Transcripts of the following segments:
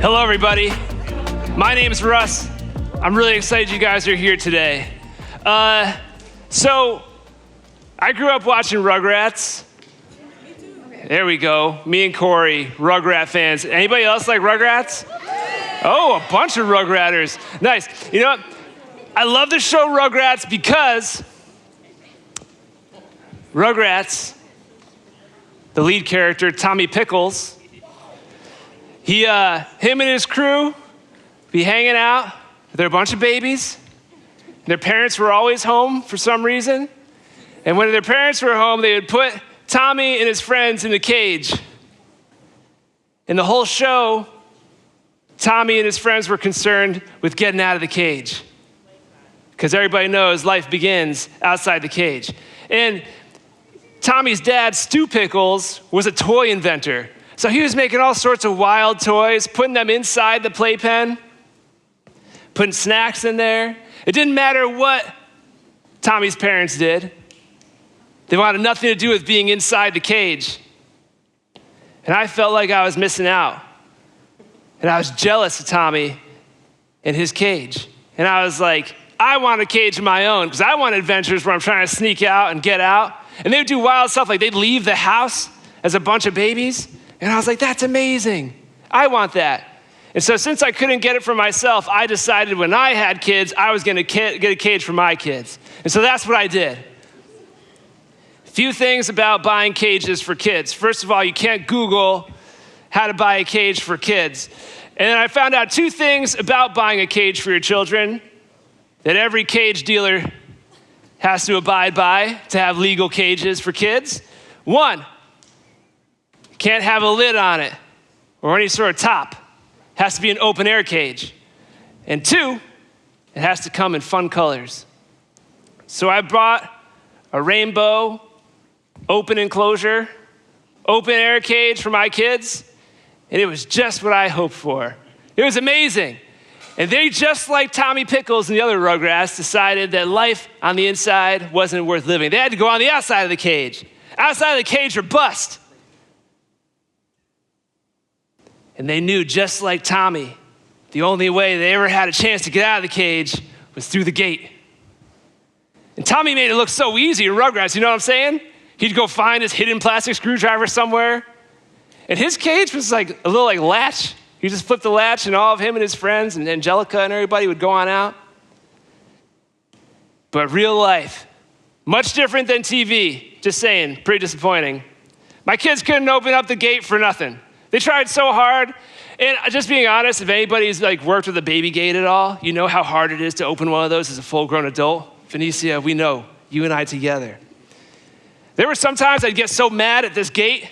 Hello, everybody. My name is Russ. I'm really excited you guys are here today. So, I grew up watching Rugrats. There we go. Me and Corey, Rugrat fans. Anybody else like Rugrats? Oh, a bunch of Rugratters. Nice. You know what? I love the show Rugrats because Rugrats, the lead character, Tommy Pickles, him and his crew be hanging out. They're a bunch of babies. Their parents were always home for some reason. And when their parents were home, they would put Tommy and his friends in a cage. And the whole show, Tommy and his friends were concerned with getting out of the cage. Because everybody knows life begins outside the cage. And Tommy's dad, Stu Pickles, was a toy inventor. So he was making all sorts of wild toys, putting them inside the playpen, putting snacks in there. It didn't matter what Tommy's parents did. They wanted nothing to do with being inside the cage. And I felt like I was missing out. And I was jealous of Tommy and his cage. And I was like, I want a cage of my own because I want adventures where I'm trying to sneak out and get out. And they would do wild stuff like they'd leave the house as a bunch of babies. And I was like, that's amazing. I want that. And so since I couldn't get it for myself, I decided when I had kids, I was going to get a cage for my kids. And so that's what I did. A few things about buying cages for kids. First of all, you can't Google how to buy a cage for kids. And then I found out two things about buying a cage for your children that every cage dealer has to abide by to have legal cages for kids. One, can't have a lid on it or any sort of top. It has to be an open air cage. And two, it has to come in fun colors. So I bought a rainbow open enclosure, open air cage for my kids, and it was just what I hoped for. It was amazing. And they, just like Tommy Pickles and the other Rugrats, decided that life on the inside wasn't worth living. They had to go on the outside of the cage. Outside of the cage or bust. And they knew, just like Tommy, the only way they ever had a chance to get out of the cage was through the gate. And Tommy made it look so easy in Rugrats, you know what I'm saying? He'd go find his hidden plastic screwdriver somewhere. And his cage was like a little like latch. He just flipped the latch and all of him and his friends and Angelica and everybody would go on out. But real life, much different than TV. Just saying, pretty disappointing. My kids couldn't open up the gate for nothing. They tried so hard. And just being honest, if anybody's like worked with a baby gate at all, you know how hard it is to open one of those as a full-grown adult. Venetia, we know, you and I together. There were some times I'd get so mad at this gate,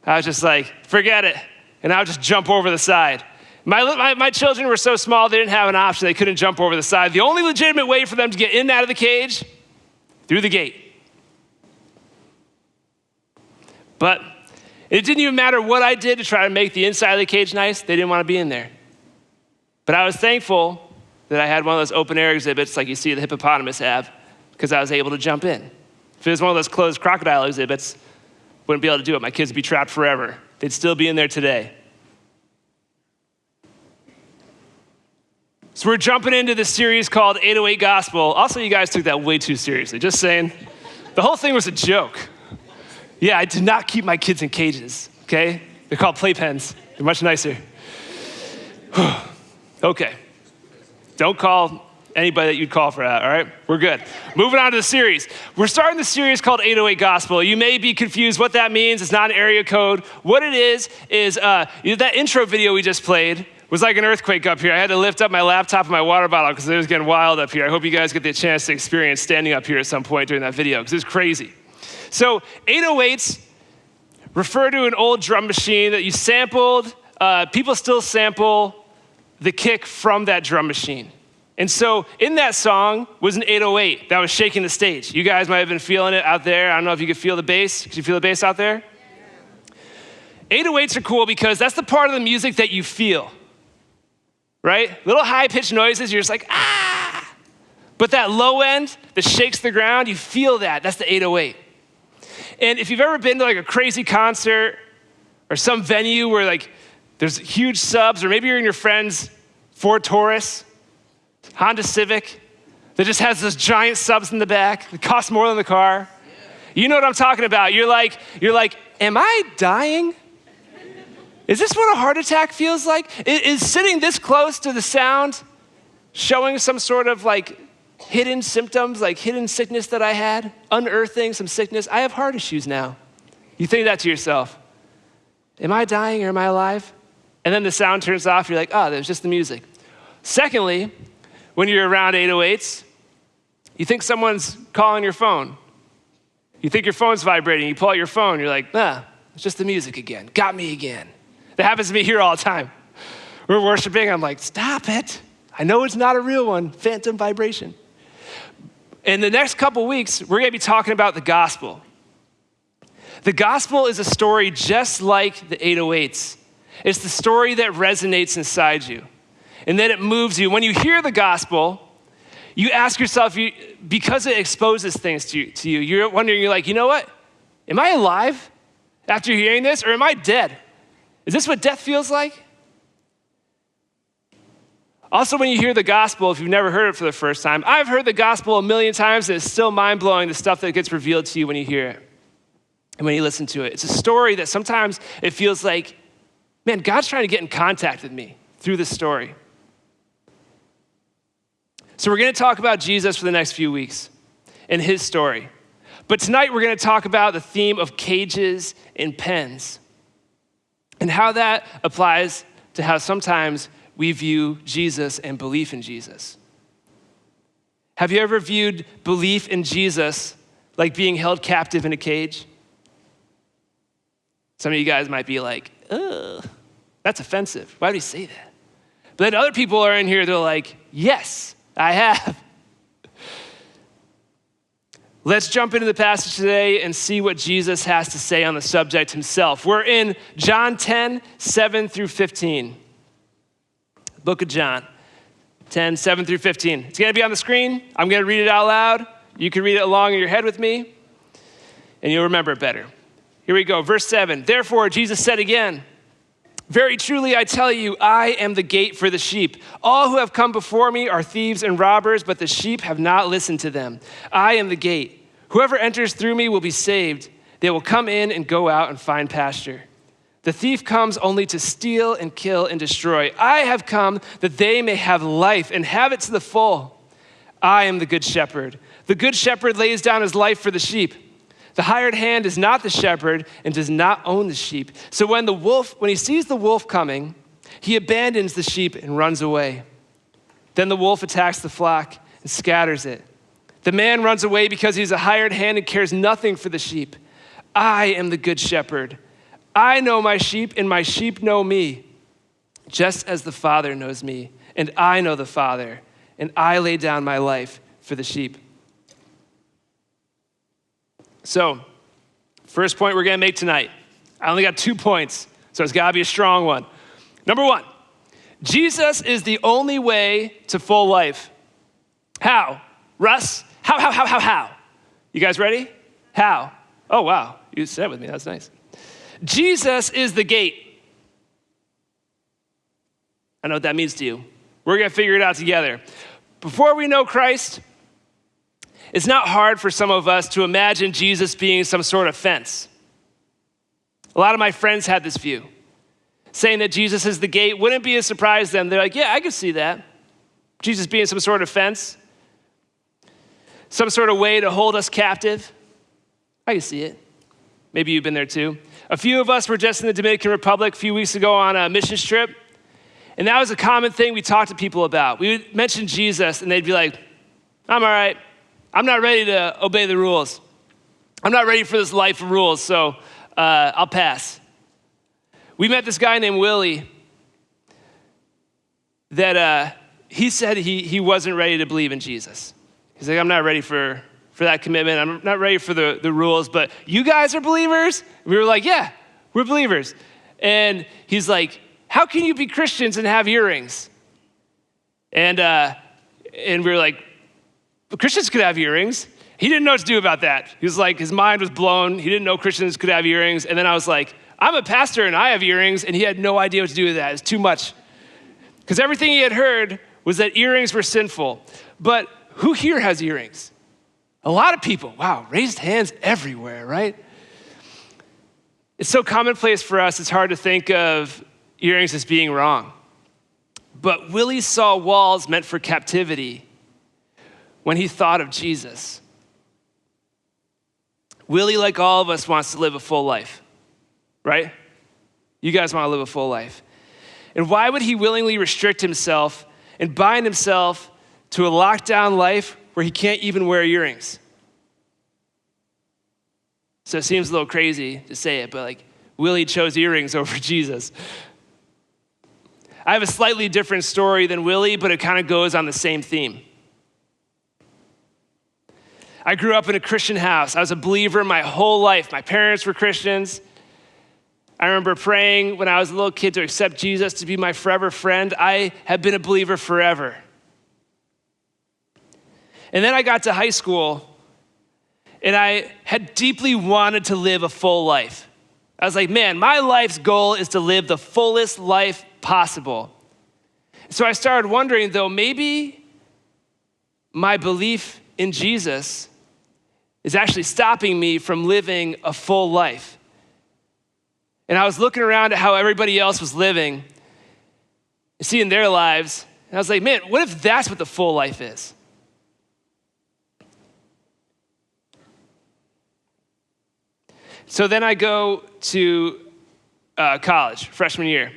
I was just like, forget it. And I would just jump over the side. My children were so small, they didn't have an option. They couldn't jump over the side. The only legitimate way for them to get in and out of the cage, through the gate. But it didn't even matter what I did to try to make the inside of the cage nice. They didn't want to be in there. But I was thankful that I had one of those open air exhibits like you see the hippopotamus have, because I was able to jump in. If it was one of those closed crocodile exhibits, wouldn't be able to do it. My kids would be trapped forever. They'd still be in there today. So we're jumping into this series called 808 Gospel. Also, you guys took that way too seriously. Just saying. The whole thing was a joke. Yeah, I did not keep my kids in cages, okay? They're called playpens. They're much nicer. Okay. Don't call anybody that you'd call for that, all right? We're good. Moving on to the series. We're starting the series called 808 Gospel. You may be confused what that means. It's not an area code. What it is that intro video we just played was like an earthquake up here. I had to lift up my laptop and my water bottle because it was getting wild up here. I hope you guys get the chance to experience standing up here at some point during that video because it was crazy. So 808s refer to an old drum machine that you sampled. People still sample the kick from that drum machine. And so in that song was an 808 that was shaking the stage. You guys might have been feeling it out there. I don't know if you could feel the bass. Could you feel the bass out there? Yeah. 808s are cool because that's the part of the music that you feel, right? Little high-pitched noises, you're just like, ah! But that low end that shakes the ground, you feel that. That's the 808. And if you've ever been to like a crazy concert or some venue where like There's huge subs, or maybe you're in your friend's Ford Taurus, Honda Civic, that just has those giant subs in the back. It costs more than the car. You know what I'm talking about. You're like, am I dying? Is this what a heart attack feels like? Is sitting this close to the sound showing some sort of like hidden symptoms, like hidden sickness that I had, unearthing some sickness? I have heart issues now. You think that to yourself. Am I dying or am I alive? And then the sound turns off. You're like, oh, there's just the music. Secondly, when you're around 808s, you think someone's calling your phone. You think your phone's vibrating. You pull out your phone. You're like, it's just the music again. Got me again. That happens to me here all the time. We're worshiping. I'm like, stop it. I know it's not a real one. Phantom vibration. In the next couple weeks, we're going to be talking about the gospel. The gospel is a story just like the 808s. It's the story that resonates inside you. And then it moves you. When you hear the gospel, you ask yourself, because it exposes things to you, you're wondering, you're like, you know what? Am I alive after hearing this, or am I dead? Is this what death feels like? Also, when you hear the gospel, if you've never heard it for the first time, I've heard the gospel a million times, and it's still mind-blowing, the stuff that gets revealed to you when you hear it and when you listen to it. It's a story that sometimes it feels like, man, God's trying to get in contact with me through this story. So we're going to talk about Jesus for the next few weeks and his story. But tonight we're going to talk about the theme of cages and pens and how that applies to how sometimes we view Jesus and belief in Jesus. Have you ever viewed belief in Jesus like being held captive in a cage? Some of you guys might be like, ugh, that's offensive. Why do you say that? But then other people are in here, they're like, yes, I have. Let's jump into the passage today and see what Jesus has to say on the subject himself. We're in John 10, 7 through 15. Book of John, 10, 7 through 15. It's going to be on the screen. I'm going to read it out loud. You can read it along in your head with me, and you'll remember it better. Here we go, verse 7. Therefore, Jesus said again, very truly I tell you, I am the gate for the sheep. All who have come before me are thieves and robbers, but the sheep have not listened to them. I am the gate. Whoever enters through me will be saved. They will come in and go out and find pasture. The thief comes only to steal and kill and destroy. I have come that they may have life and have it to the full. I am the good shepherd. The good shepherd lays down his life for the sheep. The hired hand is not the shepherd and does not own the sheep. So when he sees the wolf coming, he abandons the sheep and runs away. Then the wolf attacks the flock and scatters it. The man runs away because he's a hired hand and cares nothing for the sheep. I am the good shepherd. I know my sheep and my sheep know me, just as the Father knows me, and I know the Father, and I lay down my life for the sheep. So, first point we're going to make tonight. I only got 2 points, so it's got to be a strong one. Number 1, Jesus is the only way to full life. How? Russ? How? You guys ready? How? Oh, wow. You said it with me. That's nice. Jesus is the gate. I know what that means to you. We're going to figure it out together. Before we know Christ, it's not hard for some of us to imagine Jesus being some sort of fence. A lot of my friends had this view. Saying that Jesus is the gate wouldn't be a surprise to them. They're like, yeah, I can see that. Jesus being some sort of fence. Some sort of way to hold us captive. I can see it. Maybe you've been there too. A few of us were just in the Dominican Republic a few weeks ago on a mission trip. And that was a common thing we talked to people about. We would mention Jesus and they'd be like, I'm all right. I'm not ready to obey the rules. I'm not ready for this life of rules, so I'll pass. We met this guy named Willie that he said he wasn't ready to believe in Jesus. He's like, I'm not ready for that commitment. I'm not ready for the rules, but you guys are believers? We were like, yeah, we're believers. And he's like, how can you be Christians and have earrings? And we were like, Christians could have earrings. He didn't know what to do about that. He was like, his mind was blown. He didn't know Christians could have earrings. And then I was like, I'm a pastor and I have earrings, and he had no idea what to do with that. It's too much. Because everything he had heard was that earrings were sinful. But who here has earrings? A lot of people. Wow, raised hands everywhere, right? It's so commonplace for us, it's hard to think of earrings as being wrong. But Willie saw walls meant for captivity when he thought of Jesus. Willie, like all of us, wants to live a full life, right? You guys want to live a full life. And why would he willingly restrict himself and bind himself to a lockdown life where he can't even wear earrings? So it seems a little crazy to say it, but like Willie chose earrings over Jesus. I have a slightly different story than Willie, but it kind of goes on the same theme. I grew up in a Christian house. I was a believer my whole life. My parents were Christians. I remember praying when I was a little kid to accept Jesus to be my forever friend. I have been a believer forever. And then I got to high school, and I had deeply wanted to live a full life. I was like, man, my life's goal is to live the fullest life possible. So I started wondering, though, maybe my belief in Jesus is actually stopping me from living a full life. And I was looking around at how everybody else was living, seeing their lives, and I was like, man, what if that's what the full life is? So then I go to college, freshman year.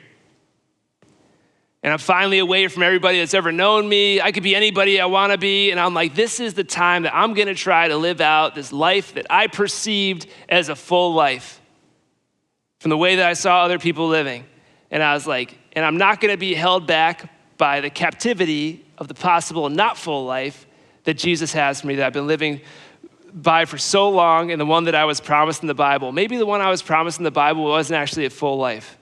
And I'm finally away from everybody that's ever known me. I could be anybody I want to be. And I'm like, this is the time that I'm going to try to live out this life that I perceived as a full life from the way that I saw other people living. And I was like, and I'm not going to be held back by the captivity of the possible not full life that Jesus has for me, that I've been living by for so long, and the one that I was promised in the Bible. Maybe the one I was promised in the Bible wasn't actually a full life.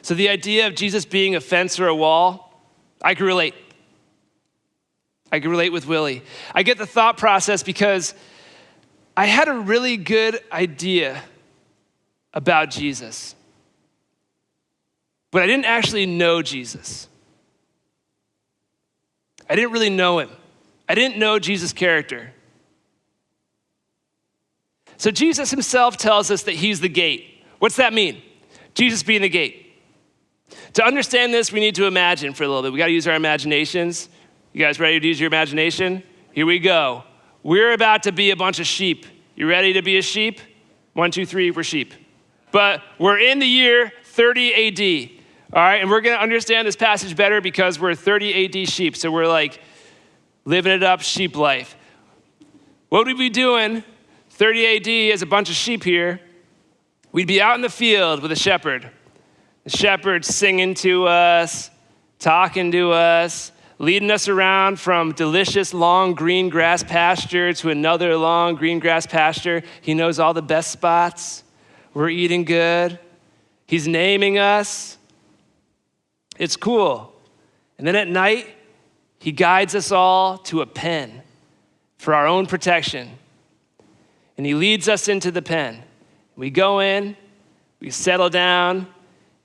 So the idea of Jesus being a fence or a wall, I can relate. I can relate with Willie. I get the thought process because I had a really good idea about Jesus, but I didn't actually know Jesus. I didn't really know him. I didn't know Jesus' character. So Jesus himself tells us that he's the gate. What's that mean? Jesus being the gate. To understand this, we need to imagine for a little bit. We got to use our imaginations. You guys ready to use your imagination? Here we go. We're about to be a bunch of sheep. You ready to be a sheep? 1, 2, 3, we're sheep. But we're in the year 30 AD. All right, and we're going to understand this passage better because we're 30 AD sheep. So we're like living it up, sheep life. What would we be doing 30 AD as a bunch of sheep here? We'd be out in the field with a shepherd. The shepherd singing to us, talking to us, leading us around from delicious long green grass pasture to another long green grass pasture. He knows all the best spots. We're eating good. He's naming us. It's cool. And then at night, he guides us all to a pen for our own protection. And he leads us into the pen. We go in, we settle down.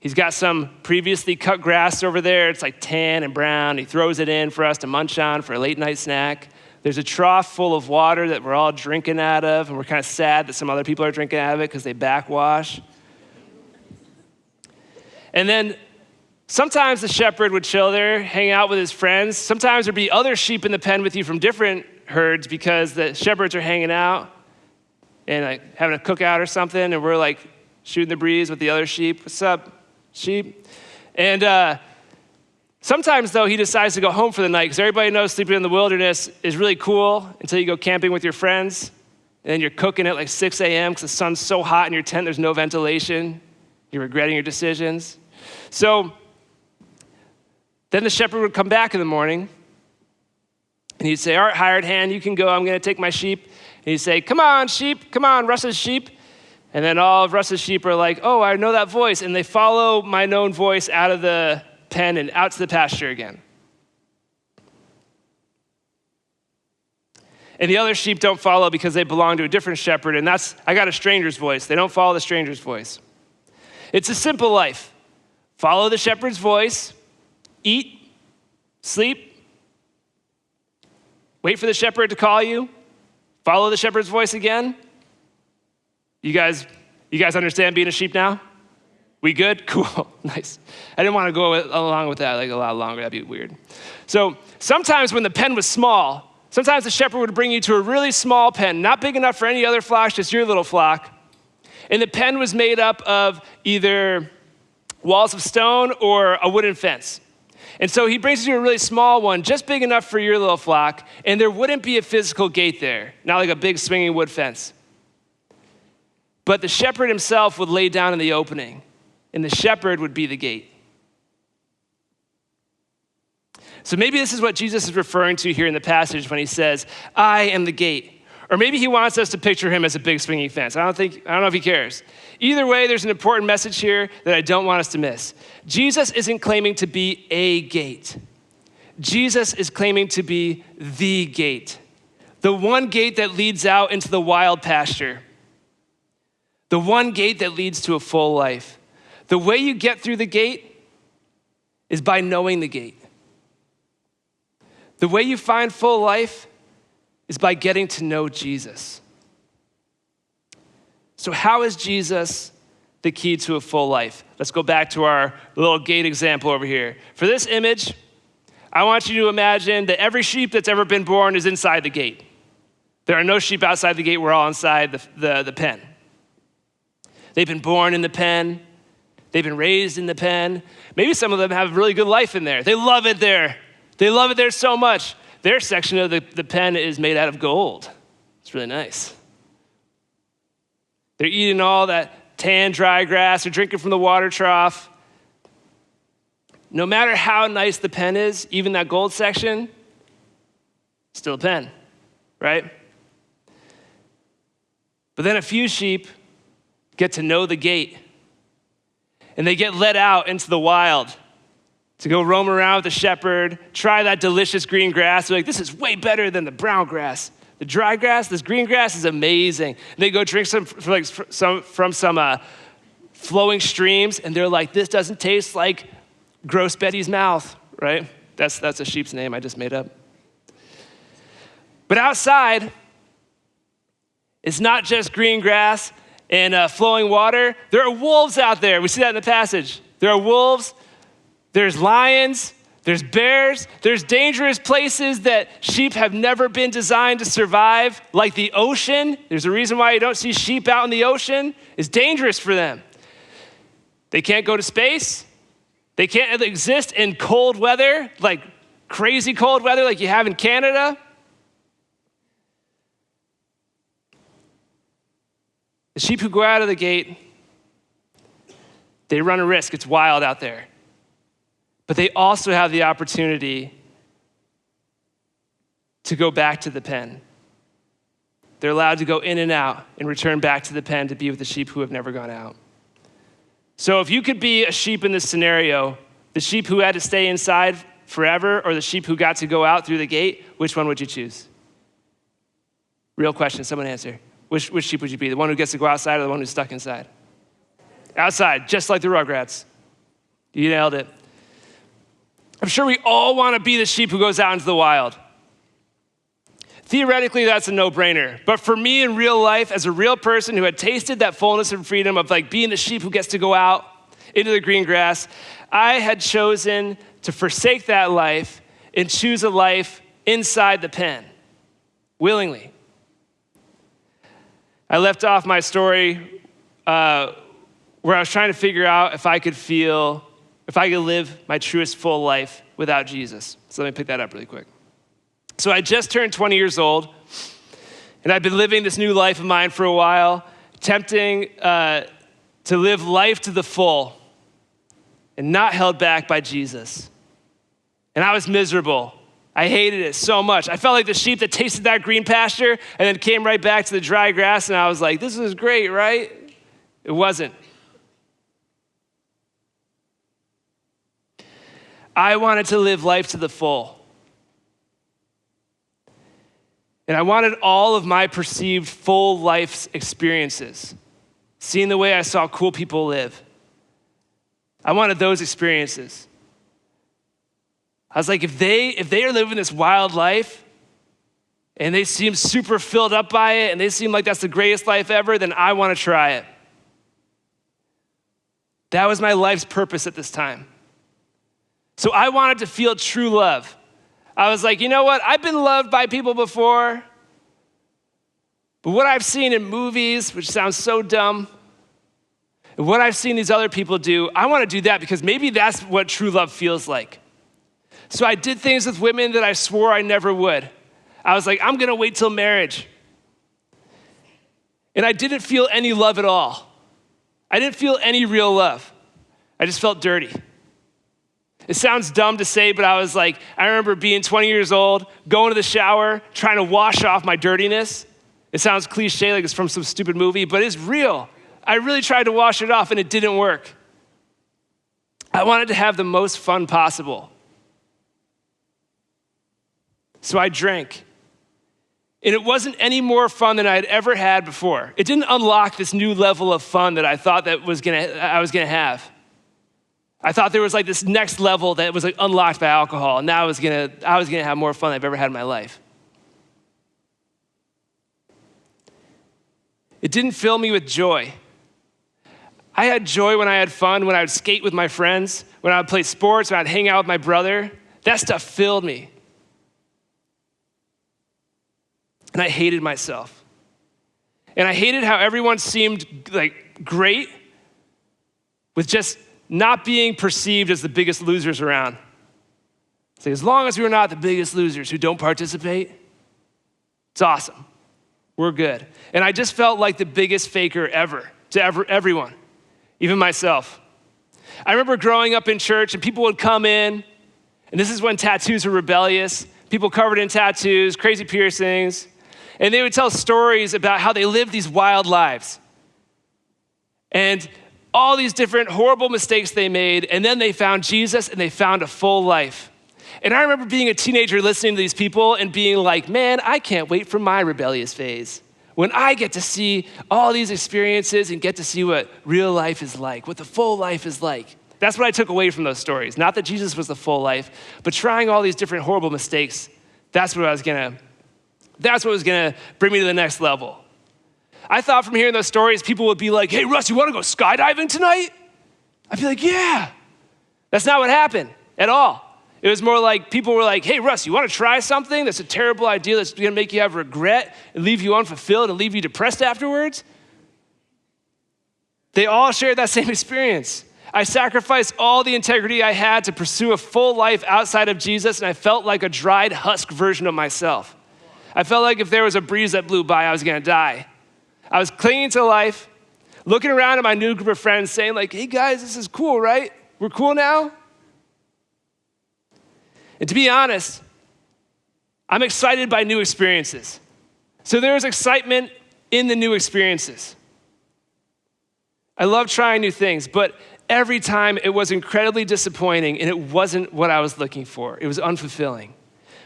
He's got some previously cut grass over there. It's like tan and brown. He throws it in for us to munch on for a late night snack. There's a trough full of water that we're all drinking out of, and we're kind of sad that some other people are drinking out of it because they backwash. And then sometimes the shepherd would chill there, hang out with his friends. Sometimes there'd be other sheep in the pen with you from different herds because the shepherds are hanging out and like having a cookout or something, and we're like shooting the breeze with the other sheep. What's up, sheep? And sometimes, though, he decides to go home for the night because everybody knows sleeping in the wilderness is really cool until you go camping with your friends, and then you're cooking at like 6 a.m. because the sun's so hot in your tent, there's no ventilation. You're regretting your decisions. So then the shepherd would come back in the morning, and he'd say, all right, hired hand, you can go. I'm going to take my sheep. And he'd say, come on, sheep. Come on, Russ's sheep. And then all of Russ's sheep are like, oh, I know that voice. And they follow my known voice out of the pen and out to the pasture again. And the other sheep don't follow because they belong to a different shepherd, and I got a stranger's voice. They don't follow the stranger's voice. It's a simple life. Follow the shepherd's voice, eat, sleep, wait for the shepherd to call you, follow the shepherd's voice again. You guys understand being a sheep now? We good? Cool, nice. I didn't want to go along with that like a lot longer, that'd be weird. So sometimes when the pen was small, sometimes the shepherd would bring you to a really small pen, not big enough for any other flock, just your little flock. And the pen was made up of either walls of stone or a wooden fence. And so he brings you to a really small one, just big enough for your little flock, and there wouldn't be a physical gate there, not like a big swinging wood fence. But the shepherd himself would lay down in the opening, and the shepherd would be the gate. So maybe this is what Jesus is referring to here in the passage when he says, I am the gate. Or maybe he wants us to picture him as a big swinging fence. I don't know if he cares. Either way, there's an important message here that I don't want us to miss. Jesus isn't claiming to be a gate. Jesus is claiming to be the gate. The one gate that leads out into the wild pasture. The one gate that leads to a full life. The way you get through the gate is by knowing the gate. The way you find full life is by getting to know Jesus. So how is Jesus the key to a full life? Let's go back to our little gate example over here. For this image, I want you to imagine that every sheep that's ever been born is inside the gate. There are no sheep outside the gate. We're all inside the pen. They've been born in the pen. They've been raised in the pen. Maybe some of them have a really good life in there. They love it there. They love it there so much. Their section of the pen is made out of gold. It's really nice. They're eating all that tan, dry grass. They're drinking from the water trough. No matter how nice the pen is, even that gold section, still a pen, right? But then a few sheep get to know the gate, and they get let out into the wild to go roam around with the shepherd, try that delicious green grass. They're like, this is way better than the brown grass. The dry grass, this green grass is amazing. And they go drink some from some flowing streams, and they're like, this doesn't taste like gross Betty's mouth, right? That's a sheep's name I just made up. But outside, it's not just green grass and flowing water. There are wolves out there. We see that in the passage. There are wolves. There's lions, there's bears, there's dangerous places that sheep have never been designed to survive, like the ocean. There's a reason why you don't see sheep out in the ocean. It's dangerous for them. They can't go to space. They can't exist in cold weather, like crazy cold weather like you have in Canada. The sheep who go out of the gate, they run a risk. It's wild out there. But they also have the opportunity to go back to the pen. They're allowed to go in and out and return back to the pen to be with the sheep who have never gone out. So if you could be a sheep in this scenario, the sheep who had to stay inside forever or the sheep who got to go out through the gate, which one would you choose? Real question, someone answer. Which sheep would you be? The one who gets to go outside or the one who's stuck inside? Outside, just like the Rugrats. You nailed it. I'm sure we all want to be the sheep who goes out into the wild. Theoretically, that's a no-brainer. But for me in real life, as a real person who had tasted that fullness and freedom of like being the sheep who gets to go out into the green grass, I had chosen to forsake that life and choose a life inside the pen, willingly. I left off my story where I was trying to figure out if I could live my truest full life without Jesus. So let me pick that up really quick. So I just turned 20 years old, and I've been living this new life of mine for a while, attempting to live life to the full and not held back by Jesus. And I was miserable. I hated it so much. I felt like the sheep that tasted that green pasture and then came right back to the dry grass, and I was like, this is great, right? It wasn't. I wanted to live life to the full. And I wanted all of my perceived full life experiences, seeing the way I saw cool people live. I wanted those experiences. I was like, if they are living this wild life and they seem super filled up by it and they seem like that's the greatest life ever, then I want to try it. That was my life's purpose at this time. So I wanted to feel true love. I was like, you know what? I've been loved by people before, but what I've seen in movies, which sounds so dumb, and what I've seen these other people do, I want to do that because maybe that's what true love feels like. So I did things with women that I swore I never would. I was like, I'm going to wait till marriage. And I didn't feel any love at all. I didn't feel any real love. I just felt dirty. It sounds dumb to say, but I was like, I remember being 20 years old, going to the shower, trying to wash off my dirtiness. It sounds cliche, like it's from some stupid movie, but it's real. I really tried to wash it off and it didn't work. I wanted to have the most fun possible. So I drank. And it wasn't any more fun than I had ever had before. It didn't unlock this new level of fun that I thought that I was gonna have. I thought there was like this next level that was like unlocked by alcohol, and now I was gonna have more fun than I've ever had in my life. It didn't fill me with joy. I had joy when I had fun, when I would skate with my friends, when I would play sports, when I'd hang out with my brother. That stuff filled me. And I hated myself. And I hated how everyone seemed like great with just not being perceived as the biggest losers around. So as long as we're not the biggest losers who don't participate, it's awesome. We're good. And I just felt like the biggest faker ever to everyone, even myself. I remember growing up in church and people would come in, and this is when tattoos were rebellious, people covered in tattoos, crazy piercings, and they would tell stories about how they lived these wild lives and all these different horrible mistakes they made, and then they found Jesus and they found a full life. And I remember being a teenager listening to these people and being like, man, I can't wait for my rebellious phase when I get to see all these experiences and get to see what real life is like, what the full life is like. That's what I took away from those stories. Not that Jesus was the full life, but trying all these different horrible mistakes, that's what was gonna bring me to the next level. I thought from hearing those stories, people would be like, hey, Russ, you wanna go skydiving tonight? I'd be like, yeah. That's not what happened at all. It was more like people were like, hey, Russ, you wanna try something that's a terrible idea that's gonna make you have regret and leave you unfulfilled and leave you depressed afterwards? They all shared that same experience. I sacrificed all the integrity I had to pursue a full life outside of Jesus, and I felt like a dried husk version of myself. I felt like if there was a breeze that blew by, I was gonna die. I was clinging to life, looking around at my new group of friends saying like, hey guys, this is cool, right? We're cool now? And to be honest, I'm excited by new experiences. So there was excitement in the new experiences. I love trying new things, but every time it was incredibly disappointing and it wasn't what I was looking for. It was unfulfilling.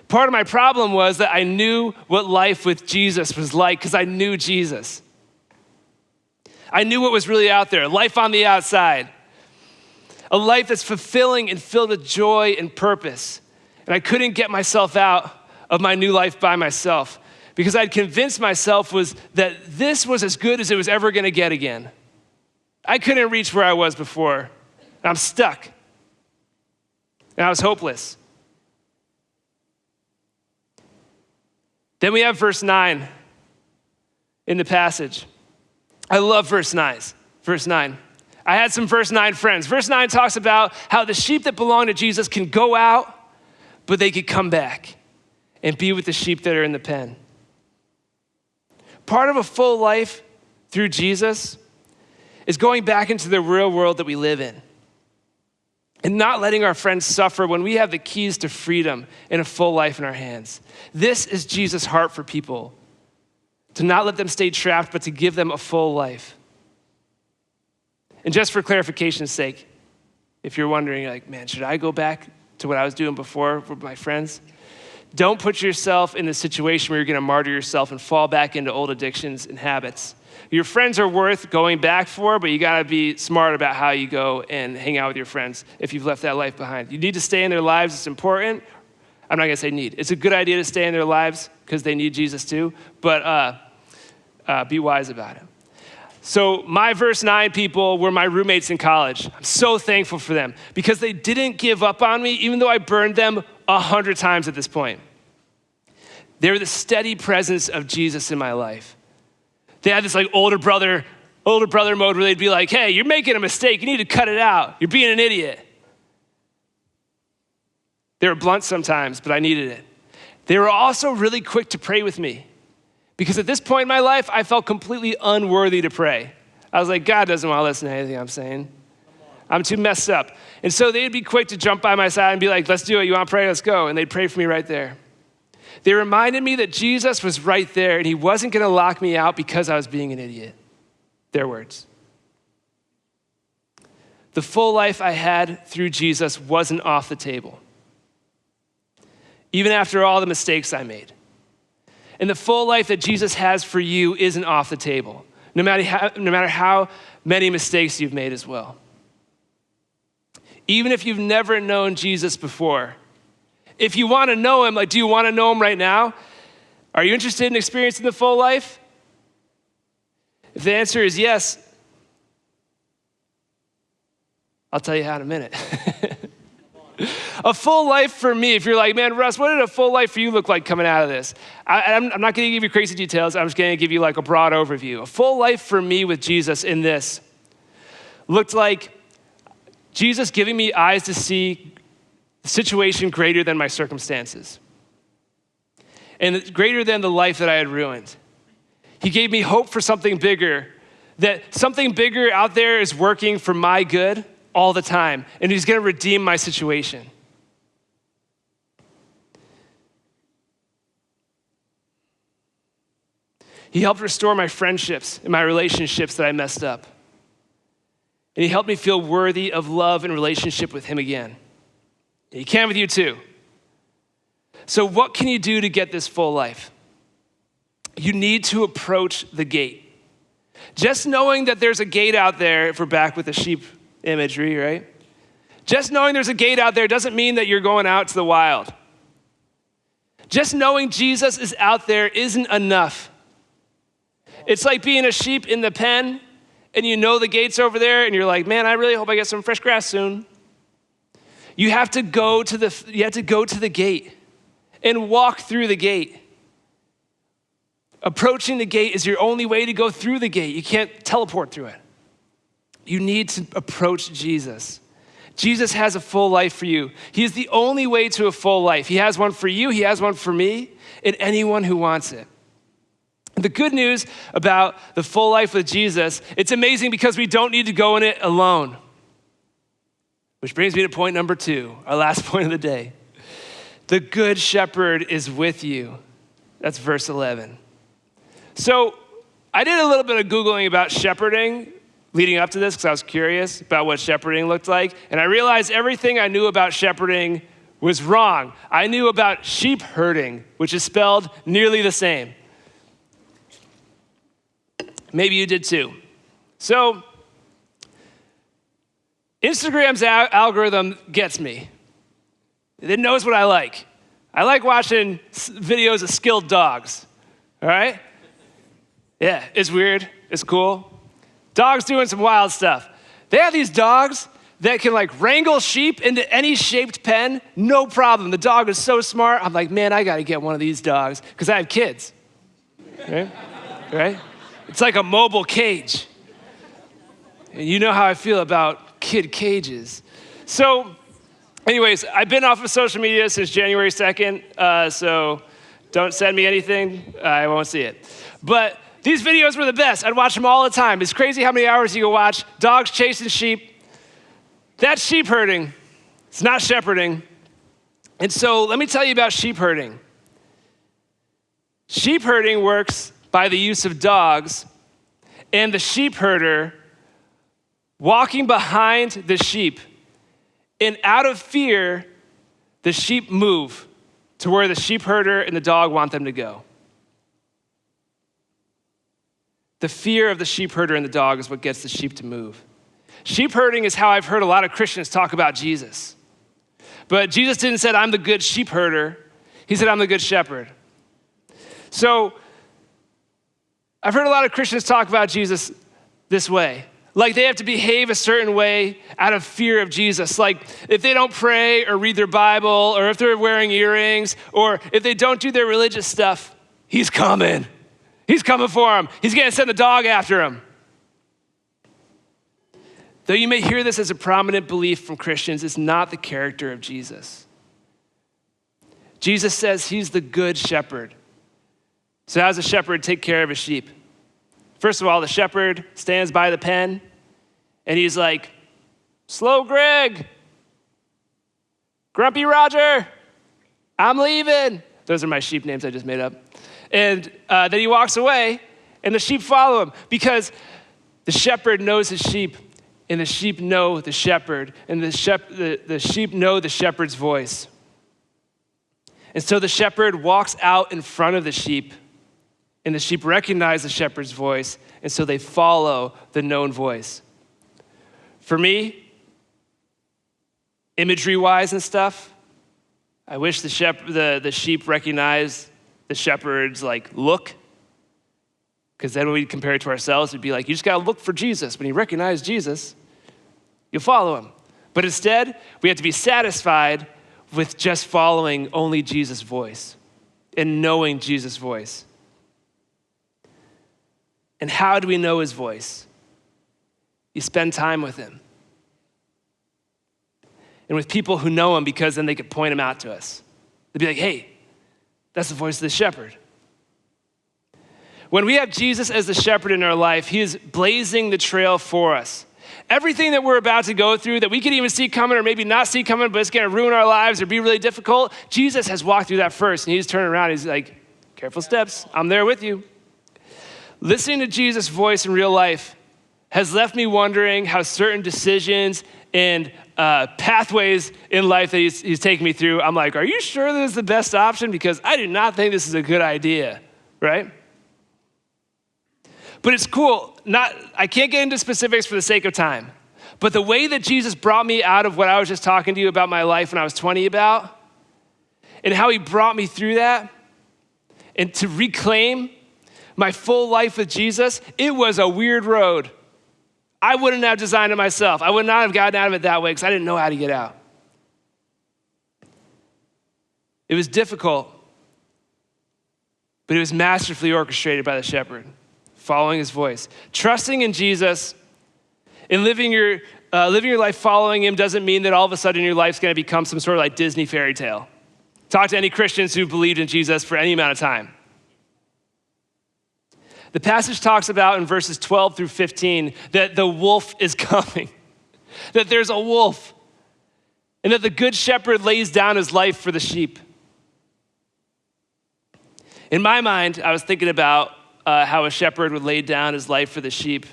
Part of my problem was that I knew what life with Jesus was like because I knew Jesus. I knew what was really out there, life on the outside. A life that's fulfilling and filled with joy and purpose. And I couldn't get myself out of my new life by myself because I'd convinced myself that this was as good as it was ever gonna get again. I couldn't reach where I was before. And I'm stuck. And I was hopeless. Then we have verse 9 in the passage. I love verse 9. Verse 9. I had some verse 9 friends. Verse 9 talks about how the sheep that belong to Jesus can go out, but they could come back and be with the sheep that are in the pen. Part of a full life through Jesus is going back into the real world that we live in and not letting our friends suffer when we have the keys to freedom and a full life in our hands. This is Jesus' heart for people, to not let them stay trapped, but to give them a full life. And just for clarification's sake, if you're wondering like, man, should I go back to what I was doing before with my friends? Don't put yourself in the situation where you're going to martyr yourself and fall back into old addictions and habits. Your friends are worth going back for, but you got to be smart about how you go and hang out with your friends if you've left that life behind. You need to stay in their lives. It's important. I'm not going to say need. It's a good idea to stay in their lives because they need Jesus too, but be wise about it. So my verse 9 people were my roommates in college. I'm so thankful for them because they didn't give up on me, even though I burned them 100 times at this point. They were the steady presence of Jesus in my life. They had this like older brother mode where they'd be like, hey, you're making a mistake. You need to cut it out. You're being an idiot. They were blunt sometimes, but I needed it. They were also really quick to pray with me. Because at this point in my life, I felt completely unworthy to pray. I was like, God doesn't want to listen to anything I'm saying. I'm too messed up. And so they'd be quick to jump by my side and be like, let's do it. You want to pray? Let's go. And they'd pray for me right there. They reminded me that Jesus was right there and he wasn't going to lock me out because I was being an idiot. Their words. The full life I had through Jesus wasn't off the table. Even after all the mistakes I made. And the full life that Jesus has for you isn't off the table, no matter how many mistakes you've made as well. Even if you've never known Jesus before, if you want to know him, like, do you want to know him right now? Are you interested in experiencing the full life? If the answer is yes, I'll tell you how in a minute. A full life for me, if you're like, man, Russ, what did a full life for you look like coming out of this? I'm not going to give you crazy details. I'm just going to give you like a broad overview. A full life for me with Jesus in this looked like Jesus giving me eyes to see the situation greater than my circumstances and greater than the life that I had ruined. He gave me hope for something bigger, that something bigger out there is working for my good all the time, and he's going to redeem my situation. He helped restore my friendships and my relationships that I messed up. And he helped me feel worthy of love and relationship with him again. And he can with you too. So what can you do to get this full life? You need to approach the gate. Just knowing that there's a gate out there, if we're back with the sheep imagery, right? Just knowing there's a gate out there doesn't mean that you're going out to the wild. Just knowing Jesus is out there isn't enough. It's like being a sheep in the pen and you know the gate's over there and you're like, man, I really hope I get some fresh grass soon. You have to go to the gate and walk through the gate. Approaching the gate is your only way to go through the gate. You can't teleport through it. You need to approach Jesus. Jesus has a full life for you. He is the only way to a full life. He has one for you, he has one for me, and anyone who wants it. The good news about the full life with Jesus, it's amazing because we don't need to go in it alone. Which brings me to point number 2, our last point of the day. The good shepherd is with you. That's verse 11. So I did a little bit of Googling about shepherding leading up to this because I was curious about what shepherding looked like. And I realized everything I knew about shepherding was wrong. I knew about sheep herding, which is spelled nearly the same. Maybe you did too. So Instagram's algorithm gets me. It knows what I like. I like watching videos of skilled dogs, all right? Yeah, it's weird, it's cool. Dogs doing some wild stuff. They have these dogs that can like wrangle sheep into any shaped pen, no problem. The dog is so smart. I'm like, man, I gotta get one of these dogs because I have kids, right? It's like a mobile cage. And you know how I feel about kid cages. So anyways, I've been off of social media since January 2nd, so don't send me anything. I won't see it. But these videos were the best. I'd watch them all the time. It's crazy how many hours you can watch dogs chasing sheep. That's sheep herding. It's not shepherding. And so let me tell you about sheep herding. Sheep herding works by the use of dogs and the sheep herder walking behind the sheep. And out of fear, the sheep move to where the sheep herder and the dog want them to go. The fear of the sheep herder and the dog is what gets the sheep to move. Sheep herding is how I've heard a lot of Christians talk about Jesus. But Jesus didn't say, I'm the good sheep herder. He said, I'm the good shepherd. So I've heard a lot of Christians talk about Jesus this way. Like they have to behave a certain way out of fear of Jesus. Like if they don't pray or read their Bible, or if they're wearing earrings, or if they don't do their religious stuff, he's coming. He's coming for them. He's going to send the dog after him. Though you may hear this as a prominent belief from Christians, it's not the character of Jesus. Jesus says he's the good shepherd. So how does a shepherd take care of his sheep? First of all, the shepherd stands by the pen and he's like, slow Greg, grumpy Roger, I'm leaving. Those are my sheep names I just made up. And then he walks away and the sheep follow him because the shepherd knows his sheep and the sheep know the shepherd and the sheep know the shepherd's voice. And so the shepherd walks out in front of the sheep and the sheep recognize the shepherd's voice, and so they follow the known voice. For me, imagery-wise and stuff, I wish the sheep recognized the shepherd's look, because then when we compare it to ourselves, it'd be like, you just gotta look for Jesus. When you recognize Jesus, you'll follow him. But instead, we have to be satisfied with just following only Jesus' voice and knowing Jesus' voice. And how do we know his voice? You spend time with him. And with people who know him, because then they could point him out to us. They'd be like, hey, that's the voice of the shepherd. When we have Jesus as the shepherd in our life, he is blazing the trail for us. Everything that we're about to go through that we could even see coming or maybe not see coming, but it's gonna ruin our lives or be really difficult, Jesus has walked through that first, and he's turning around, he's like, careful steps, I'm there with you. Listening to Jesus' voice in real life has left me wondering how certain decisions and pathways in life that he's taking me through, I'm like, are you sure this is the best option? Because I do not think this is a good idea, right? But it's cool. I can't get into specifics for the sake of time, but the way that Jesus brought me out of what I was just talking to you about my life when I was 20 about, and how he brought me through that, and to reclaim my full life with Jesus, it was a weird road. I wouldn't have designed it myself. I would not have gotten out of it that way because I didn't know how to get out. It was difficult, but it was masterfully orchestrated by the shepherd, following his voice. Trusting in Jesus and living your life following him doesn't mean that all of a sudden your life's gonna become some sort of like Disney fairy tale. Talk to any Christians who believed in Jesus for any amount of time. The passage talks about in verses 12 through 15 that the wolf is coming, that there's a wolf, and that the good shepherd lays down his life for the sheep. In my mind, I was thinking about how a shepherd would lay down his life for the sheep.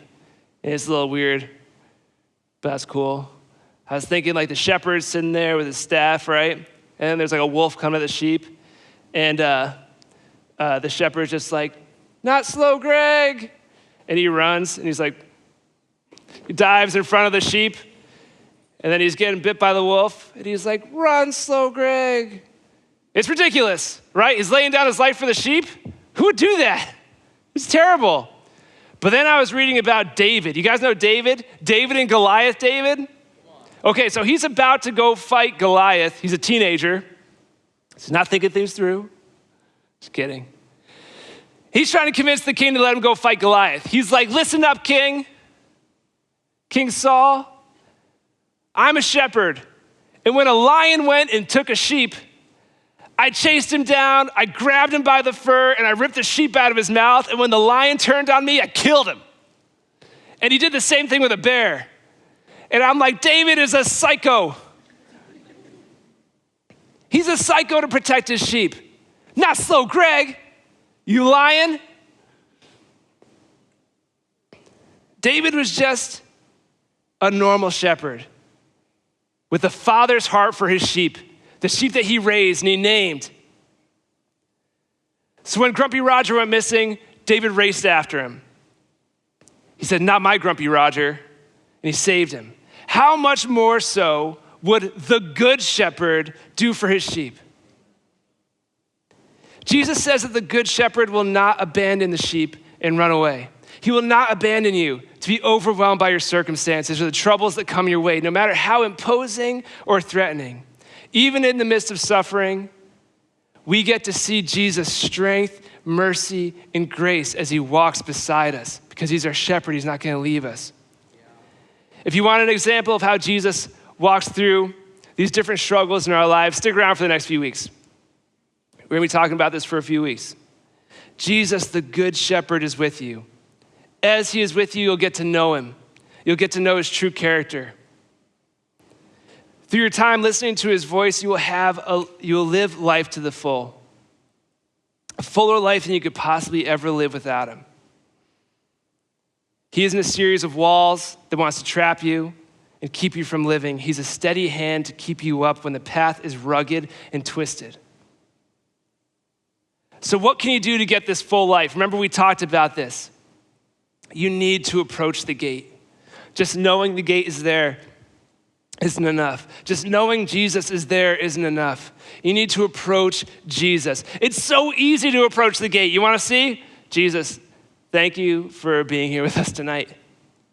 And it's a little weird, but that's cool. I was thinking like the shepherd's sitting there with his staff, right? And there's like a wolf coming at the sheep. And the shepherd's just like, not slow, Greg. And he runs and he's like, he dives in front of the sheep. And then he's getting bit by the wolf. And he's like, run, slow, Greg. It's ridiculous, right? He's laying down his life for the sheep. Who would do that? It's terrible. But then I was reading about David. You guys know David? David and Goliath, David? Okay, so he's about to go fight Goliath. He's a teenager. He's not thinking things through. Just kidding. He's trying to convince the king to let him go fight Goliath. He's like, listen up, king. King Saul, I'm a shepherd. And when a lion went and took a sheep, I chased him down, I grabbed him by the fur, and I ripped the sheep out of his mouth. And when the lion turned on me, I killed him. And he did the same thing with a bear. And I'm like, David is a psycho. He's a psycho to protect his sheep. Not slow, Greg. You lion? David was just a normal shepherd with a father's heart for his sheep, the sheep that he raised and he named. So when Grumpy Roger went missing, David raced after him. He said, "Not my Grumpy Roger," and he saved him. How much more so would the good shepherd do for his sheep? Jesus says that the good shepherd will not abandon the sheep and run away. He will not abandon you to be overwhelmed by your circumstances or the troubles that come your way, no matter how imposing or threatening. Even in the midst of suffering, we get to see Jesus' strength, mercy, and grace as he walks beside us because he's our shepherd. He's not going to leave us. If you want an example of how Jesus walks through these different struggles in our lives, stick around for the next few weeks. We're going to be talking about this for a few weeks. Jesus, the good shepherd, is with you. As he is with you, you'll get to know him. You'll get to know his true character. Through your time listening to his voice, you will live life to the full. A fuller life than you could possibly ever live without him. He isn't a series of walls that wants to trap you and keep you from living. He's a steady hand to keep you up when the path is rugged and twisted. So what can you do to get this full life? Remember, we talked about this. You need to approach the gate. Just knowing the gate is there isn't enough. Just knowing Jesus is there isn't enough. You need to approach Jesus. It's so easy to approach the gate. You want to see? Jesus, thank you for being here with us tonight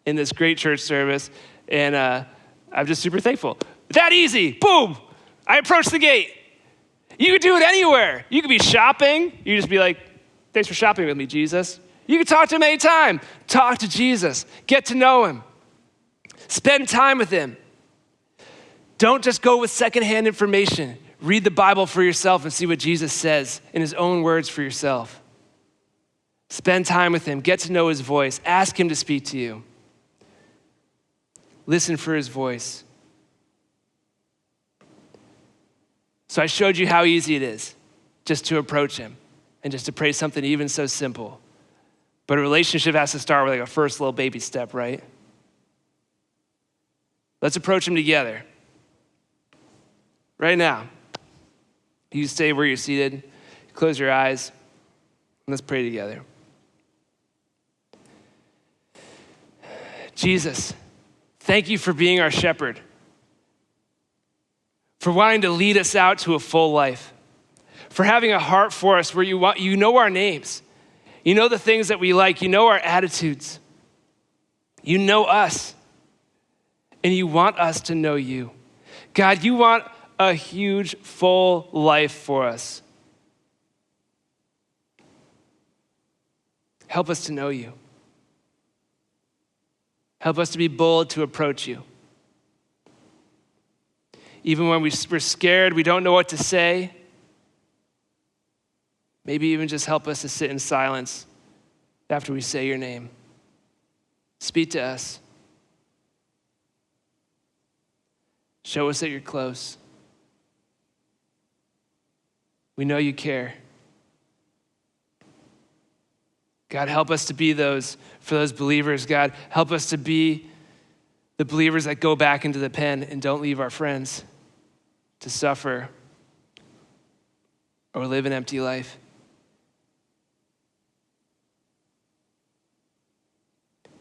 in this great church service. And I'm just super thankful. That easy. Boom. I approached the gate. You could do it anywhere. You could be shopping. You just be like, thanks for shopping with me, Jesus. You can talk to him anytime. Talk to Jesus. Get to know him. Spend time with him. Don't just go with secondhand information. Read the Bible for yourself and see what Jesus says in his own words for yourself. Spend time with him. Get to know his voice. Ask him to speak to you. Listen for his voice. So I showed you how easy it is just to approach him and just to pray something even so simple. But a relationship has to start with like a first little baby step, right? Let's approach him together. Right now. You stay where you're seated, close your eyes, and let's pray together. Jesus, thank you for being our shepherd, for wanting to lead us out to a full life, for having a heart for us where you know our names. You know the things that we like. You know our attitudes. You know us. And you want us to know you. God, you want a huge, full life for us. Help us to know you. Help us to be bold to approach you. Even when we're scared, we don't know what to say. Maybe even just help us to sit in silence after we say your name. Speak to us. Show us that you're close. We know you care. God, help us to be for those believers. God, help us to be the believers that go back into the pen and don't leave our friends to suffer or live an empty life.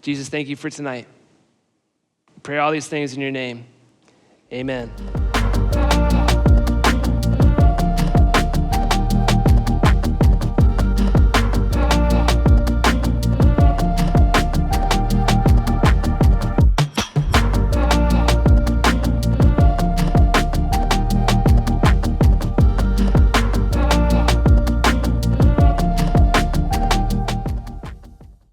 Jesus, thank you for tonight. We pray all these things in your name. Amen.